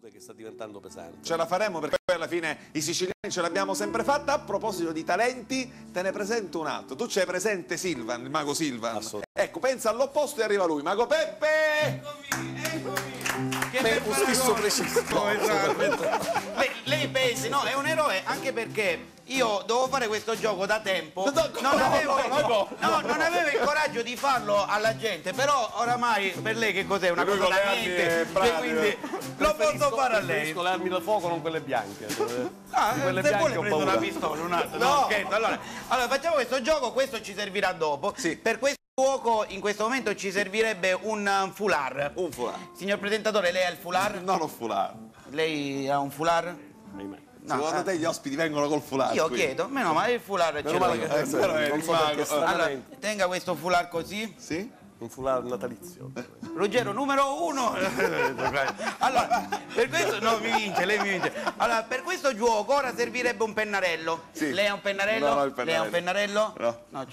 salute che sta diventando pesante. Ce la faremo perché poi alla fine i siciliani ce l'abbiamo sempre fatta. A proposito di talenti, te ne presento un altro. Tu c'hai presente Silvan, il mago Silvan? Ecco, pensa all'opposto e arriva lui. Mago Peppe! Eccomi! Che un fisso preciso. No, esatto. Lei pensi, no, è un eroe anche perché io dovevo fare questo gioco da tempo, non avevo il coraggio di farlo alla gente, però oramai per lei che cos'è? Una cosa da niente, quindi lo posso fare a lei. Preferisco le armi da fuoco, non quelle bianche. Quelle se vuole prendo una pistola, un'altra. No, scherzo. Allora facciamo questo gioco, questo ci servirà dopo. Sì. Per questo gioco in questo momento ci servirebbe un foulard. Un foulard. Signor presentatore, lei ha il foulard? Non ho foulard. Lei ha un foulard? Secondo te gli ospiti vengono col foulard? Io chiedo, meno male il foulard ce l'ho io. Non so perché Allora, tenga questo foulard così. Sì? un foulard natalizio. Ruggero numero 1. Allora, per questo no, mi vince, lei mi vince. Allora, per questo gioco ora servirebbe un pennarello. Sì. Lei ha un pennarello? No, il pennarello. Lei ha un pennarello? No. No,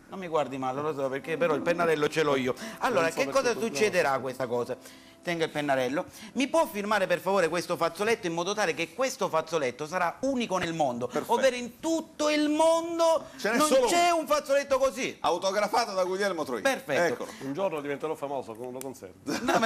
non mi guardi male, lo so perché però il pennarello ce l'ho io. Allora, che cosa succederà questa cosa? Tenga il pennarello. Mi può firmare per favore questo fazzoletto in modo tale che questo fazzoletto sarà unico nel mondo. Perfetto. Ovvero in tutto il mondo non c'è un fazzoletto così. Autografato da Guglielmo Troisi. Perfetto. Eccolo. Un giorno diventerò famoso, lo conservo. No,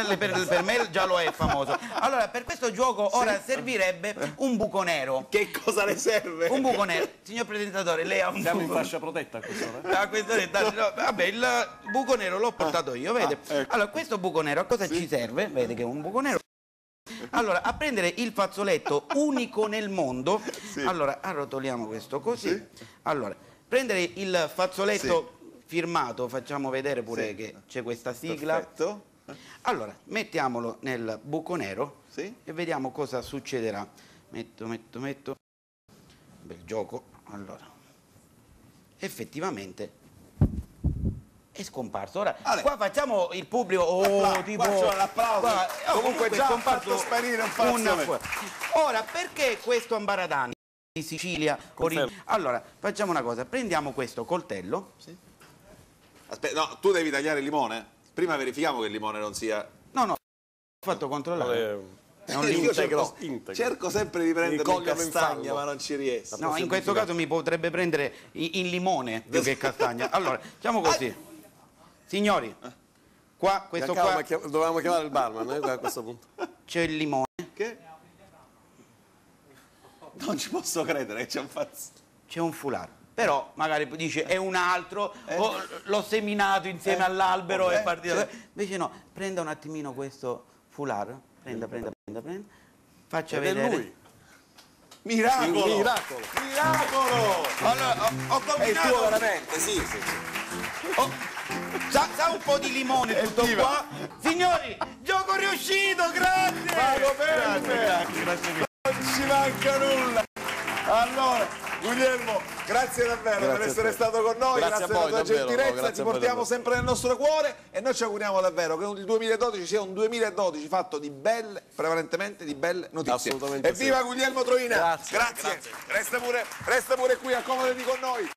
per me già lo è famoso. Allora, per questo gioco ora servirebbe un buco nero. Che cosa le serve? Un buco nero. Signor presentatore, lei ha un Siamo in buco fascia protetta a quest'ora? a quest'ora, no, vabbè, il buco nero l'ho portato io, vede? Ecco. Allora, questo buco nero a cosa ci serve? Vede che è un buco nero. Allora, a prendere il fazzoletto unico nel mondo. Sì. Allora, arrotoliamo questo così. Sì. Allora, prendere il fazzoletto firmato, facciamo vedere pure Sì. che c'è questa sigla. Perfetto. Allora, mettiamolo nel buco nero Sì. e vediamo cosa succederà. Metto. Bel gioco. Allora, effettivamente è scomparso. Ora, qua facciamo il pubblico. Tipo. Qua c'è l'applauso. Qua, Comunque già ha fatto sparire un fazzoletto. Ora, perché questo ambaradani di Sicilia? Allora, facciamo una cosa. Prendiamo questo coltello. Sì. Aspetta, no, tu devi tagliare il limone. Prima verifichiamo che il limone non sia... No, ho fatto controllare. È un Io integro. cerco sempre di prendere in cogliere in castagna, fallo. ma non ci riesco. No, in questo caso mi potrebbe prendere in limone più che castagna. Allora, facciamo così. Signori, qua, questo qua, Dovevamo chiamare il barman a questo punto. c'è il limone. Che? Non ci posso credere che c'è un C'è un foulard. Però magari dice è un altro, o l'ho seminato insieme all'albero e è partito. Invece no, prenda un attimino questo foulard. Prenda. Faccia vedere. È lui. Miracolo! Miracolo! Miracolo! Allora, ho È il tuo combinato. veramente, sì. Sa un po' di limone tutto qua. Signori, gioco riuscito, grazie! Mago Peppe! Grazie mille. Non ci manca nulla! Allora, Guglielmo, grazie davvero per essere stato con noi, grazie per la tua gentilezza, ti portiamo sempre nel nostro cuore e noi ci auguriamo davvero che il 2012 sia un 2012 fatto di belle, prevalentemente di belle notizie. Assolutamente Evviva sì. Guglielmo Troina! Grazie. Resta pure qui, accomodati con noi.